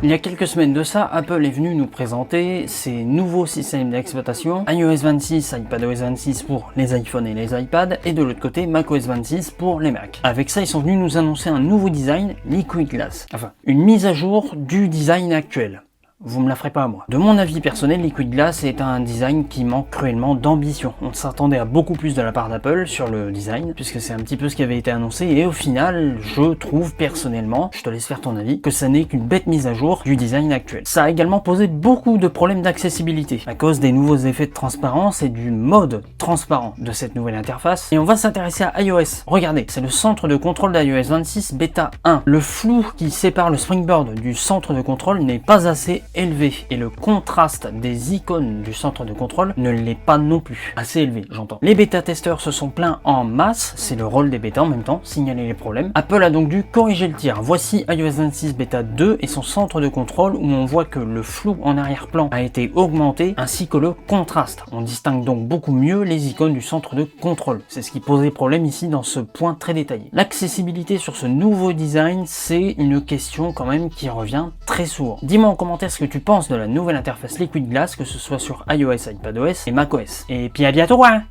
Il y a quelques semaines de ça, Apple est venu nous présenter ses nouveaux systèmes d'exploitation, iOS 26, iPadOS 26 pour les iPhones et les iPads, et de l'autre côté macOS 26 pour les Mac. Avec ça, ils sont venus nous annoncer un nouveau design, Liquid Glass. Enfin, une mise à jour du design actuel. Vous me la ferez pas à moi. De mon avis personnel, Liquid Glass est un design qui manque cruellement d'ambition. On s'attendait à beaucoup plus de la part d'Apple sur le design, puisque c'est un petit peu ce qui avait été annoncé, et au final, je trouve personnellement, je te laisse faire ton avis, que ça n'est qu'une bête mise à jour du design actuel. Ça a également posé beaucoup de problèmes d'accessibilité, à cause des nouveaux effets de transparence et du mode transparent de cette nouvelle interface. Et on va s'intéresser à iOS. Regardez, c'est le centre de contrôle d'iOS 26 Beta 1. Le flou qui sépare le Springboard du centre de contrôle n'est pas assez élevé et le contraste des icônes du centre de contrôle ne l'est pas non plus. Assez élevé, j'entends. Les bêta-testeurs se sont plaints en masse, c'est le rôle des bêtas en même temps, signaler les problèmes. Apple a donc dû corriger le tir. Voici iOS 26 Beta 2 et son centre de contrôle où on voit que le flou en arrière-plan a été augmenté ainsi que le contraste. On distingue donc beaucoup mieux les icônes du centre de contrôle. C'est ce qui posait problème ici dans ce point très détaillé. L'accessibilité sur ce nouveau design, c'est une question quand même qui revient très souvent. Dis-moi en commentaire ce que tu penses de la nouvelle interface Liquid Glass, que ce soit sur iOS, iPadOS et macOS. Et puis à bientôt, hein!